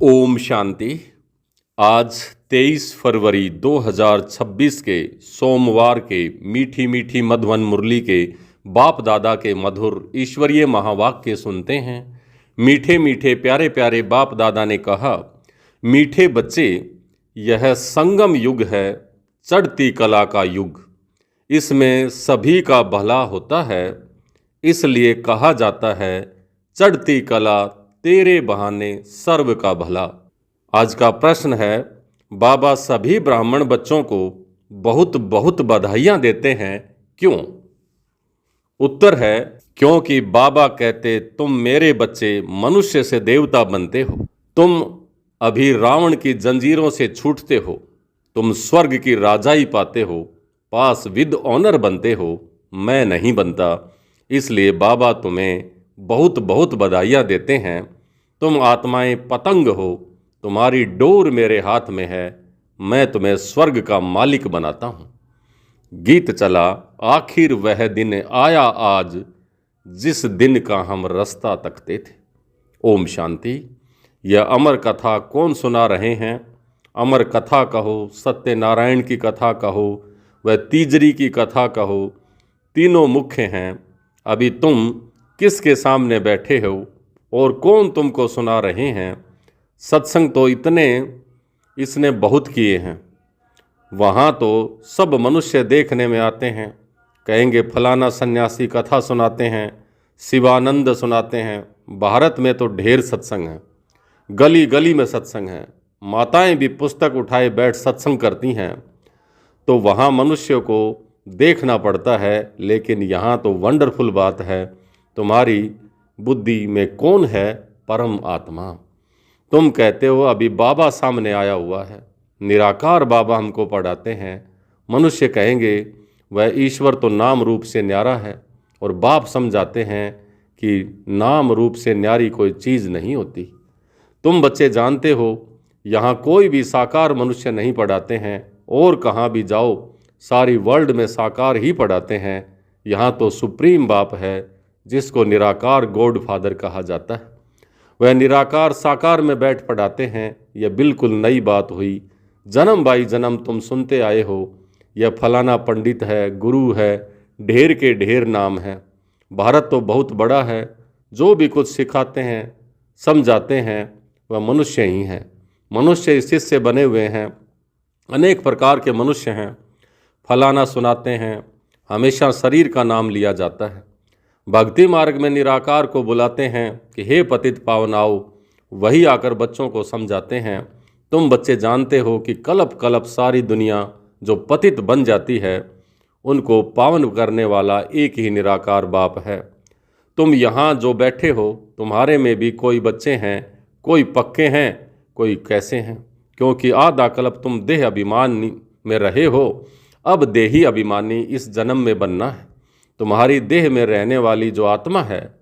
ओम शांति। आज 23 फरवरी 2026 के सोमवार के मीठी मीठी मधुवन मुरली के बाप दादा के मधुर ईश्वरीय महावाक्य सुनते हैं। मीठे मीठे प्यारे प्यारे बाप दादा ने कहा, मीठे बच्चे, यह संगम युग है, चढ़ती कला का युग। इसमें सभी का भला होता है, इसलिए कहा जाता है चढ़ती कला तेरे बहाने सर्व का भला। आज का प्रश्न है, बाबा सभी ब्राह्मण बच्चों को बहुत बहुत बधाइयाँ देते हैं, क्यों? उत्तर है, क्योंकि बाबा कहते तुम मेरे बच्चे मनुष्य से देवता बनते हो। तुम अभी रावण की जंजीरों से छूटते हो, तुम स्वर्ग की राजाई पाते हो, पास विद ऑनर बनते हो, मैं नहीं बनता। इसलिए बाबा तुम्हें बहुत बहुत बधाइयाँ देते हैं। तुम आत्माएं पतंग हो, तुम्हारी डोर मेरे हाथ में है, मैं तुम्हें स्वर्ग का मालिक बनाता हूँ। गीत चला, आखिर वह दिन आया आज, जिस दिन का हम रास्ता तकते थे। ओम शांति। यह अमर कथा कौन सुना रहे हैं? अमर कथा कहो, सत्यनारायण की कथा कहो, वह तीजरी की कथा कहो, तीनों मुख्य हैं। अभी तुम किसके सामने बैठे हो और कौन तुमको सुना रहे हैं? सत्संग तो इसने बहुत किए हैं। वहाँ तो सब मनुष्य देखने में आते हैं, कहेंगे फलाना सन्यासी कथा सुनाते हैं, शिवानंद सुनाते हैं। भारत में तो ढेर सत्संग है, गली गली में सत्संग है, माताएं भी पुस्तक उठाए बैठ सत्संग करती हैं। तो वहाँ मनुष्य को देखना पड़ता है, लेकिन यहाँ तो वंडरफुल बात है, तुम्हारी बुद्धि में कौन है? परम आत्मा। तुम कहते हो अभी बाबा सामने आया हुआ है, निराकार बाबा हमको पढ़ाते हैं। मनुष्य कहेंगे वह ईश्वर तो नाम रूप से न्यारा है, और बाप समझाते हैं कि नाम रूप से न्यारी कोई चीज़ नहीं होती। तुम बच्चे जानते हो यहाँ कोई भी साकार मनुष्य नहीं पढ़ाते हैं, और कहाँ भी जाओ सारी वर्ल्ड में साकार ही पढ़ाते हैं। यहाँ तो सुप्रीम बाप है, जिसको निराकार गॉड फादर कहा जाता है। वह निराकार साकार में बैठ पढ़ाते हैं। यह बिल्कुल नई बात हुई। जन्म बाई जन्म तुम सुनते आए हो, यह फलाना पंडित है, गुरु है, ढेर के ढेर नाम है। भारत तो बहुत बड़ा है, जो भी कुछ सिखाते हैं समझाते हैं वह मनुष्य ही हैं। मनुष्य इस चीज़ से बने हुए हैं, अनेक प्रकार के मनुष्य हैं। फलाना सुनाते हैं, हमेशा शरीर का नाम लिया जाता है। भक्ति मार्ग में निराकार को बुलाते हैं कि हे पतित पावन आओ, वही आकर बच्चों को समझाते हैं। तुम बच्चे जानते हो कि कलप कलप सारी दुनिया जो पतित बन जाती है, उनको पावन करने वाला एक ही निराकार बाप है। तुम यहाँ जो बैठे हो, तुम्हारे में भी कोई बच्चे हैं, कोई पक्के हैं, कोई कैसे हैं, क्योंकि आधा कल्प तुम देह अभिमानी में रहे हो। अब देही अभिमानी इस जन्म में बनना है। तुम्हारी देह में रहने वाली जो आत्मा है,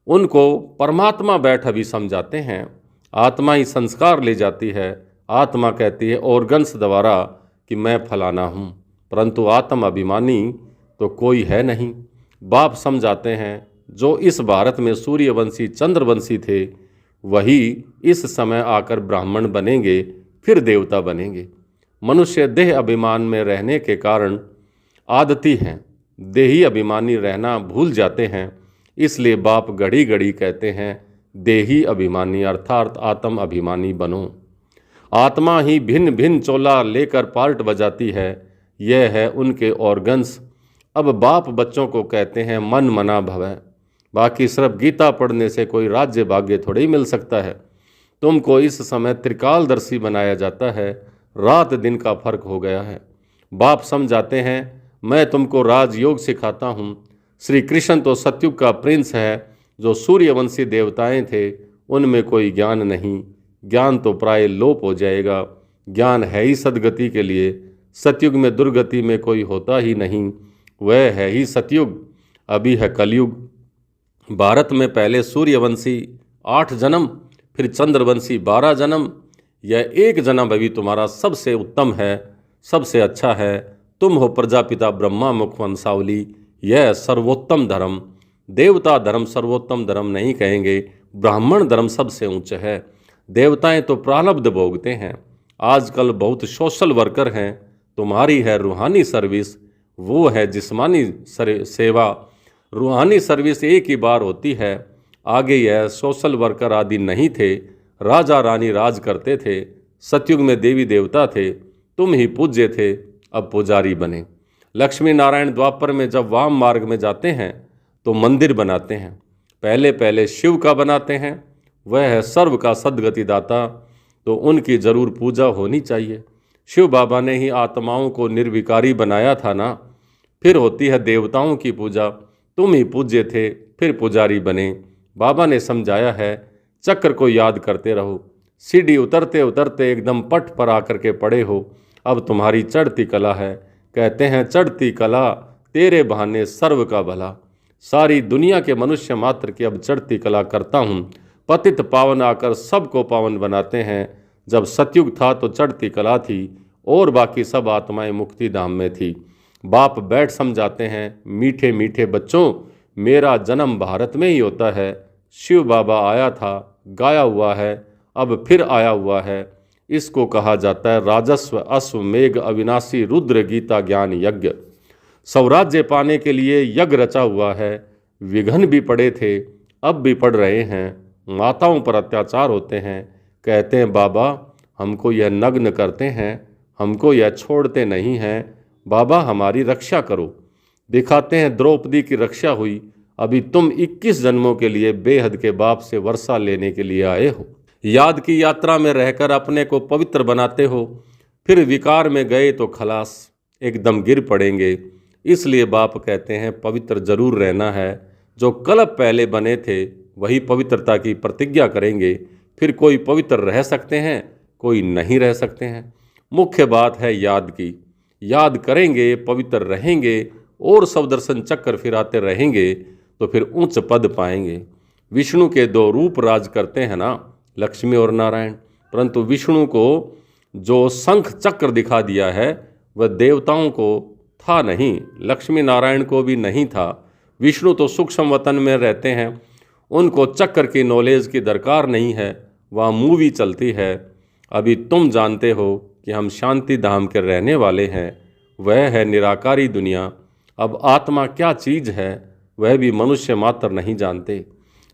उनको परमात्मा बैठ अभी समझाते हैं। आत्मा ही संस्कार ले जाती है। आत्मा कहती है ऑर्गन्स द्वारा कि मैं फलाना हूँ, परंतु आत्म अभिमानी तो कोई है नहीं। बाप समझाते हैं जो इस भारत में सूर्यवंशी चंद्रवंशी थे, वही इस समय आकर ब्राह्मण बनेंगे, फिर देवता बनेंगे। मनुष्य देह अभिमान में रहने के कारण आदती हैं, देही अभिमानी रहना भूल जाते हैं। इसलिए बाप घड़ी घड़ी कहते हैं देही अभिमानी अर्थात आत्म अभिमानी बनो। आत्मा ही भिन्न भिन्न चोला लेकर पार्ट बजाती है, यह है उनके ऑर्गन्स। अब बाप बच्चों को कहते हैं मन मना भवै। बाकी सिर्फ गीता पढ़ने से कोई राज्य भाग्य थोड़ी मिल सकता है। तुमको इस समय त्रिकालदर्शी बनाया जाता है, रात दिन का फर्क हो गया है। बाप समझाते हैं मैं तुमको राजयोग सिखाता हूँ। श्री कृष्ण तो सतयुग का प्रिंस है, जो सूर्यवंशी देवताएं थे उनमें कोई ज्ञान नहीं। ज्ञान तो प्राय लोप हो जाएगा। ज्ञान है ही सदगति के लिए। सतयुग में दुर्गति में कोई होता ही नहीं, वह है ही सतयुग। अभी है कलयुग। भारत में पहले सूर्यवंशी 8 जन्म, फिर चंद्रवंशी 12 जन्म। यह एक जन्म अभी तुम्हारा सबसे उत्तम है, सबसे अच्छा है। तुम हो प्रजापिता ब्रह्मा मुख वंशावली। यह सर्वोत्तम धर्म, देवता धर्म सर्वोत्तम धर्म नहीं कहेंगे, ब्राह्मण धर्म सबसे ऊंच है। देवताएं तो प्रारब्ध भोगते हैं। आजकल बहुत सोशल वर्कर हैं, तुम्हारी है रूहानी सर्विस, वो है जिस्मानी सेवा। रूहानी सर्विस एक ही बार होती है, आगे यह सोशल वर्कर आदि नहीं थे। राजा रानी राज करते थे, सतयुग में देवी देवता थे, तुम ही पूज्य थे, अब पुजारी बने। लक्ष्मी नारायण द्वापर में जब वाम मार्ग में जाते हैं तो मंदिर बनाते हैं, पहले पहले शिव का बनाते हैं, वह है सर्व का सद्गति दाता, तो उनकी जरूर पूजा होनी चाहिए। शिव बाबा ने ही आत्माओं को निर्विकारी बनाया था ना, फिर होती है देवताओं की पूजा, तुम ही पूज्य थे फिर पुजारी बने। बाबा ने समझाया है, चक्र को याद करते रहो, सीढ़ी उतरते उतरते एकदम पट पर आकर के पड़े हो, अब तुम्हारी चढ़ती कला है। कहते हैं चढ़ती कला तेरे बहाने सर्व का भला। सारी दुनिया के मनुष्य मात्र की अब चढ़ती कला करता हूँ, पतित पावन आकर सबको पावन बनाते हैं। जब सतयुग था तो चढ़ती कला थी और बाकी सब आत्माएं मुक्ति धाम में थी। बाप बैठ समझाते हैं, मीठे मीठे बच्चों, मेरा जन्म भारत में ही होता है। शिव बाबा आया था, गाया हुआ है, अब फिर आया हुआ है। इसको कहा जाता है राजस्व अश्वमेघ अविनाशी रुद्र गीता ज्ञान यज्ञ। स्वराज्य पाने के लिए यज्ञ रचा हुआ है, विघ्न भी पड़े थे, अब भी पड़ रहे हैं। माताओं पर अत्याचार होते हैं, कहते हैं बाबा हमको यह नग्न करते हैं, हमको यह छोड़ते नहीं हैं, बाबा हमारी रक्षा करो। दिखाते हैं द्रौपदी की रक्षा हुई, अभी तुम 21 जन्मों के लिए बेहद के बाप से वर्षा लेने के लिए आए हो। याद की यात्रा में रहकर अपने को पवित्र बनाते हो, फिर विकार में गए तो खलास, एकदम गिर पड़ेंगे। इसलिए बाप कहते हैं पवित्र जरूर रहना है। जो कल्प पहले बने थे वही पवित्रता की प्रतिज्ञा करेंगे, फिर कोई पवित्र रह सकते हैं, कोई नहीं रह सकते हैं। मुख्य बात है याद की, याद करेंगे पवित्र रहेंगे और सब दर्शन चक्कर फिराते रहेंगे तो फिर उच्च पद पाएंगे। विष्णु के 2 रूप राज करते हैं ना, लक्ष्मी और नारायण, परंतु विष्णु को जो शंख चक्र दिखा दिया है वह देवताओं को था नहीं, लक्ष्मी नारायण को भी नहीं था। विष्णु तो सूक्ष्म वतन में रहते हैं, उनको चक्र की नॉलेज की दरकार नहीं है, वहाँ मूवी चलती है। अभी तुम जानते हो कि हम शांति धाम के रहने वाले हैं, वह है निराकारी दुनिया। अब आत्मा क्या चीज़ है वह भी मनुष्य मात्र नहीं जानते,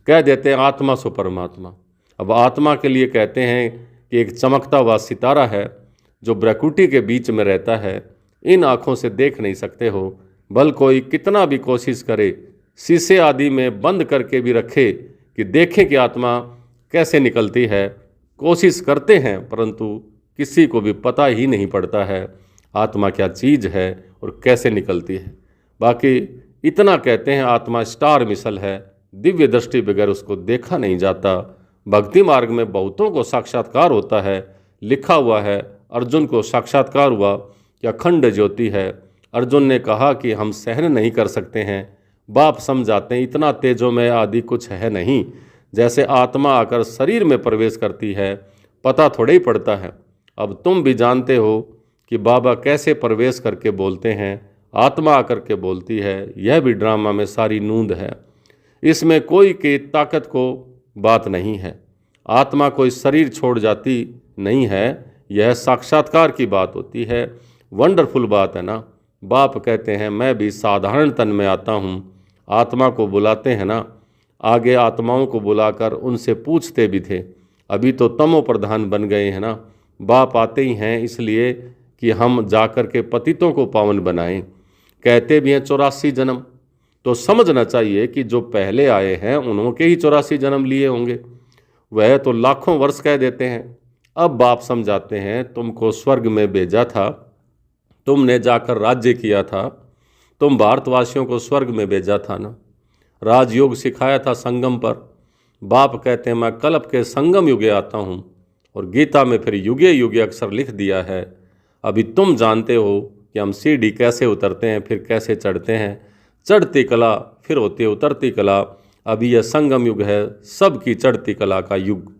कह देते हैं आत्मा सो परमात्मा। अब आत्मा के लिए कहते हैं कि एक चमकता हुआ सितारा है जो ब्रैकुटी के बीच में रहता है, इन आँखों से देख नहीं सकते हो, बल कोई कितना भी कोशिश करे, शीशे आदि में बंद करके भी रखे कि देखें कि आत्मा कैसे निकलती है, कोशिश करते हैं परंतु किसी को भी पता ही नहीं पड़ता है आत्मा क्या चीज़ है और कैसे निकलती है। बाकी इतना कहते हैं आत्मा स्टार मिसल है, दिव्य दृष्टि बगैर उसको देखा नहीं जाता। भक्ति मार्ग में बहुतों को साक्षात्कार होता है, लिखा हुआ है अर्जुन को साक्षात्कार हुआ कि अखंड ज्योति है। अर्जुन ने कहा कि हम सहन नहीं कर सकते हैं, बाप समझाते हैं इतना तेजोमय आदि कुछ है नहीं, जैसे आत्मा आकर शरीर में प्रवेश करती है पता थोड़ा ही पड़ता है। अब तुम भी जानते हो कि बाबा कैसे प्रवेश करके बोलते हैं, आत्मा आकर के बोलती है, यह भी ड्रामा में सारी नूंद है, इसमें कोई की ताकत को बात नहीं है। आत्मा कोई शरीर छोड़ जाती नहीं है, यह साक्षात्कार की बात होती है, वंडरफुल बात है ना। बाप कहते हैं मैं भी साधारण तन में आता हूँ, आत्मा को बुलाते हैं ना, आगे आत्माओं को बुलाकर उनसे पूछते भी थे, अभी तो तमो प्रधान बन गए हैं ना। बाप आते ही हैं इसलिए कि हम जाकर के पतितों को पावन बनाएं। कहते भी हैं 84 जन्म, तो समझना चाहिए कि जो पहले आए हैं उन्होंने ही 84 जन्म लिए होंगे, वह तो लाखों वर्ष कह देते हैं। अब बाप समझाते हैं तुमको स्वर्ग में भेजा था, तुमने जाकर राज्य किया था, तुम भारतवासियों को स्वर्ग में भेजा था ना, राजयोग सिखाया था संगम पर। बाप कहते हैं मैं कल्प के संगम युगे आता हूँ और गीता में फिर युगे युगे अक्षर लिख दिया है। अभी तुम जानते हो कि हम सीढ़ी कैसे उतरते हैं फिर कैसे चढ़ते हैं, चढ़ती कला फिर होती है उतरती कला। अभी यह संगम युग है, सबकी चढ़ती कला का युग।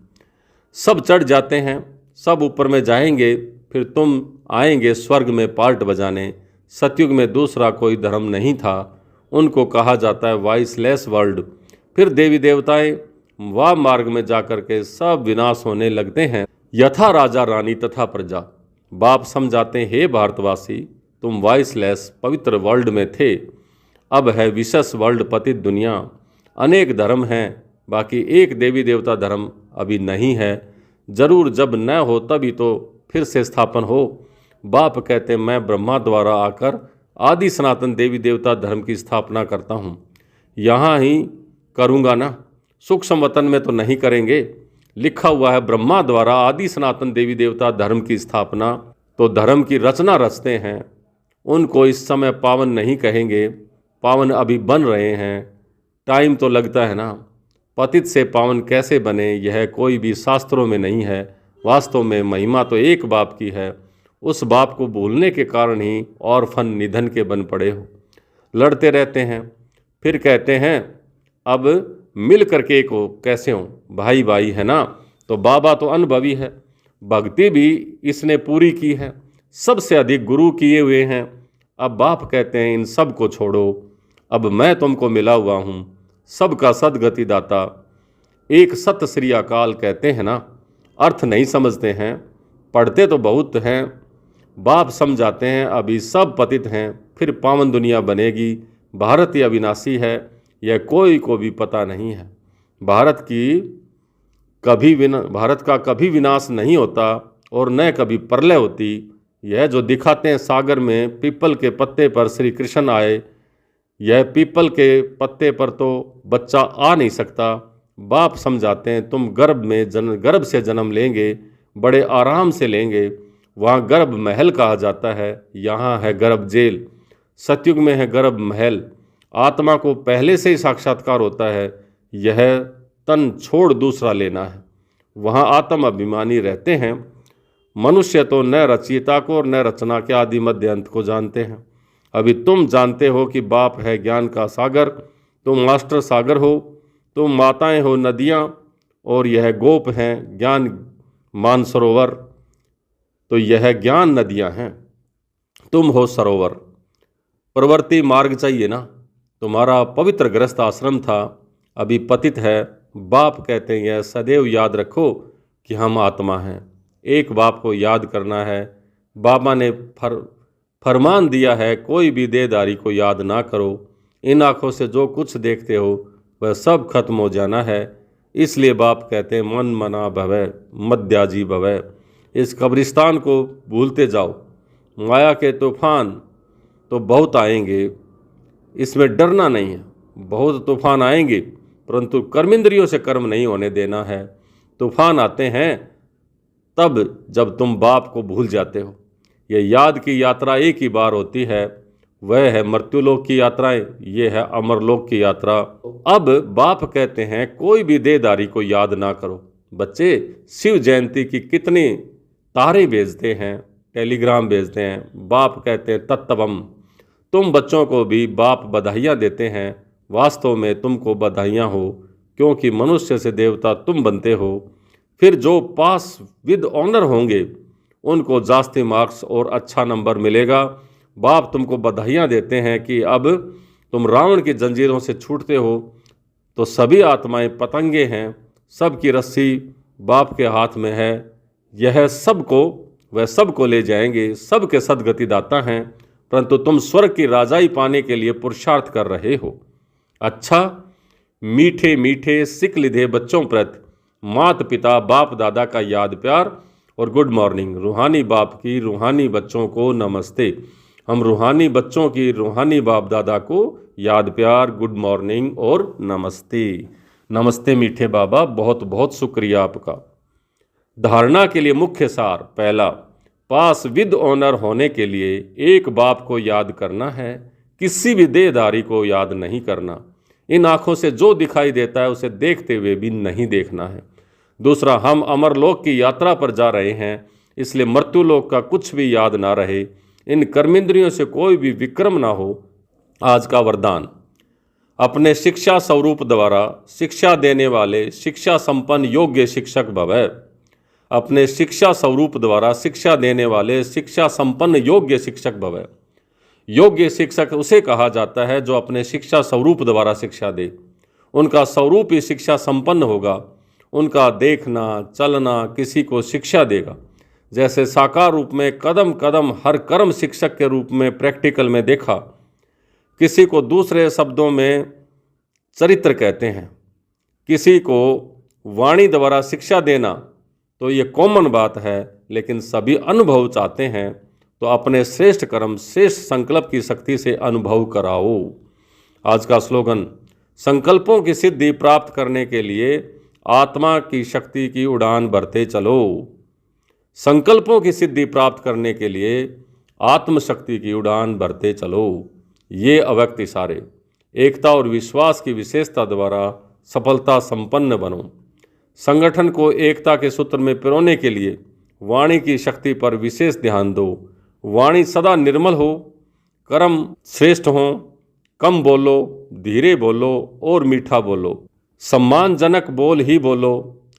सब चढ़ जाते हैं, सब ऊपर में जाएंगे, फिर तुम आएंगे स्वर्ग में पार्ट बजाने। सतयुग में दूसरा कोई धर्म नहीं था, उनको कहा जाता है वॉइसलेस वर्ल्ड। फिर देवी देवताएं वह मार्ग में जाकर के सब विनाश होने लगते हैं। यथा राजा रानी तथा प्रजा। बाप समझाते हैं, हे भारतवासी, तुम वॉइसलेस पवित्र वर्ल्ड में थे, अब है विशेष वर्ल्ड पतित दुनिया। अनेक धर्म हैं, बाकी एक देवी देवता धर्म अभी नहीं है। जरूर जब न हो तभी तो फिर से स्थापन हो। बाप कहते, मैं ब्रह्मा द्वारा आकर आदि सनातन देवी देवता धर्म की स्थापना करता हूँ। यहाँ ही करूँगा ना, सूक्ष्म वतन में तो नहीं करेंगे। लिखा हुआ है ब्रह्मा द्वारा आदि सनातन देवी देवता धर्म की स्थापना। तो धर्म की रचना रचते हैं, उनको इस समय पावन नहीं कहेंगे, पावन अभी बन रहे हैं। टाइम तो लगता है ना। पतित से पावन कैसे बने, यह कोई भी शास्त्रों में नहीं है। वास्तव में महिमा तो एक बाप की है। उस बाप को भूलने के कारण ही ऑर्फन निधन के बन पड़े हो। लड़ते रहते हैं, फिर कहते हैं अब मिल करके को कैसे हो, भाई भाई है ना। तो बाबा तो अनुभवी है, भक्ति भी इसने पूरी की है, सबसे अधिक गुरु किए हुए हैं। अब बाप कहते हैं इन सब को छोड़ो, अब मैं तुमको मिला हुआ हूँ, सबका सदगति दाता। एक सत श्री अकाल कहते हैं ना, अर्थ नहीं समझते हैं, पढ़ते तो बहुत हैं। बाप समझाते हैं अभी सब पतित हैं, फिर पावन दुनिया बनेगी। भारत ही अविनाशी है, यह कोई को भी पता नहीं है। भारत का कभी विनाश नहीं होता और न कभी प्रलय होती। यह जो दिखाते हैं सागर में पीपल के पत्ते पर श्री कृष्ण आए, यह पीपल के पत्ते पर तो बच्चा आ नहीं सकता। बाप समझाते हैं तुम गर्भ से जन्म लेंगे, बड़े आराम से लेंगे। वहाँ गर्भ महल कहा जाता है, यहाँ है गर्भ जेल। सतयुग में है गर्भ महल। आत्मा को पहले से ही साक्षात्कार होता है, यह तन छोड़ दूसरा लेना है। वहाँ आत्म अभिमानी रहते हैं। मनुष्य तो न रचयिता को और न रचना के आदि मध्य अंत को जानते हैं। अभी तुम जानते हो कि बाप है ज्ञान का सागर, तुम मास्टर सागर हो, तुम माताएं हो नदियाँ, और यह गोप हैं ज्ञान मानसरोवर। तो यह ज्ञान नदियाँ हैं, तुम हो सरोवर। प्रवृत्ति मार्ग चाहिए ना। तुम्हारा पवित्र गृहस्थ आश्रम था, अभी पतित है। बाप कहते हैं यह सदैव याद रखो कि हम आत्मा हैं। एक बाप को याद करना है। बाबा ने फरमान दिया है कोई भी देहधारी को याद ना करो। इन आँखों से जो कुछ देखते हो वह सब खत्म हो जाना है। इसलिए बाप कहते हैं मन मना भवै मद्याजी भवै। इस कब्रिस्तान को भूलते जाओ। माया के तूफान तो बहुत आएंगे, इसमें डरना नहीं है। बहुत तूफान आएंगे, परंतु कर्मेंद्रियों से कर्म नहीं होने देना है। तूफान आते हैं तब जब तुम बाप को भूल जाते हो। यह याद की यात्रा एक ही बार होती है, वह है मृत्युलोक की यात्राएं, ये है अमरलोक की यात्रा। अब बाप कहते हैं कोई भी देहधारी को याद ना करो। बच्चे शिव जयंती की कितने तारे भेजते हैं, टेलीग्राम भेजते हैं। बाप कहते हैं तत्तवम। तुम बच्चों को भी बाप बधाइयाँ देते हैं। वास्तव में तुमको बधाइयाँ हो, क्योंकि मनुष्य से देवता तुम बनते हो। फिर जो पास विद ऑनर होंगे उनको जास्ती मार्क्स और अच्छा नंबर मिलेगा। बाप तुमको बधाइयाँ देते हैं कि अब तुम रावण की जंजीरों से छूटते हो। तो सभी आत्माएं पतंगे हैं, सबकी रस्सी बाप के हाथ में है। यह सबको वह सबको ले जाएंगे, सबके सदगति दाता हैं। परंतु तुम स्वर्ग की राजाई पाने के लिए पुरुषार्थ कर रहे हो। अच्छा, मीठे मीठे सिक लिधे बच्चों प्रति माता पिता बाप दादा का याद प्यार और गुड मॉर्निंग। रूहानी बाप की रूहानी बच्चों को नमस्ते। हम रूहानी बच्चों की रूहानी बाप दादा को याद प्यार, गुड मॉर्निंग और नमस्ते। नमस्ते मीठे बाबा, बहुत बहुत शुक्रिया आपका। धारणा के लिए मुख्य सार पहला, पास विद ऑनर होने के लिए एक बाप को याद करना है, किसी भी देहधारी को याद नहीं करना। इन आँखों से जो दिखाई देता है उसे देखते हुए भी नहीं देखना है। दूसरा, हम अमरलोक की यात्रा पर जा रहे हैं, इसलिए मृत्युलोक का कुछ भी याद ना रहे। इन कर्मेंद्रियों से कोई भी विक्रम ना हो। आज का वरदान, अपने शिक्षा स्वरूप द्वारा शिक्षा देने वाले शिक्षा संपन्न योग्य शिक्षक भवै। अपने शिक्षा स्वरूप द्वारा शिक्षा देने वाले शिक्षा संपन्न योग्य शिक्षक भवै। योग्य शिक्षक उसे कहा जाता है जो अपने शिक्षा स्वरूप द्वारा शिक्षा दे। उनका स्वरूप ही शिक्षा संपन्न होगा। उनका देखना चलना किसी को शिक्षा देगा। जैसे साकार रूप में कदम कदम हर कर्म शिक्षक के रूप में प्रैक्टिकल में देखा। किसी को दूसरे शब्दों में चरित्र कहते हैं। किसी को वाणी द्वारा शिक्षा देना तो ये कॉमन बात है, लेकिन सभी अनुभव चाहते हैं तो अपने श्रेष्ठ कर्म श्रेष्ठ संकल्प की शक्ति से अनुभव कराओ। आज का स्लोगन, संकल्पों की सिद्धि प्राप्त करने के लिए आत्मा की शक्ति की उड़ान भरते चलो। संकल्पों की सिद्धि प्राप्त करने के लिए आत्मशक्ति की उड़ान भरते चलो। ये अव्यक्त इशारे एकता और विश्वास की विशेषता द्वारा सफलता संपन्न बनो। संगठन को एकता के सूत्र में पिरोने के लिए वाणी की शक्ति पर विशेष ध्यान दो। वाणी सदा निर्मल हो, कर्म श्रेष्ठ हो, कम बोलो, धीरे बोलो और मीठा बोलो। सम्मानजनक बोल ही बोलो।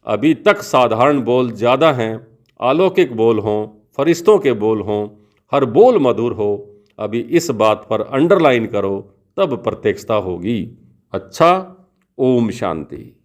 अभी तक साधारण बोल ज़्यादा हैं। अलौकिक बोल हों, फरिश्तों के बोल हों, हर बोल मधुर हो। अभी इस बात पर अंडरलाइन करो, तब प्रत्यक्षता होगी। अच्छा, ओम शांति।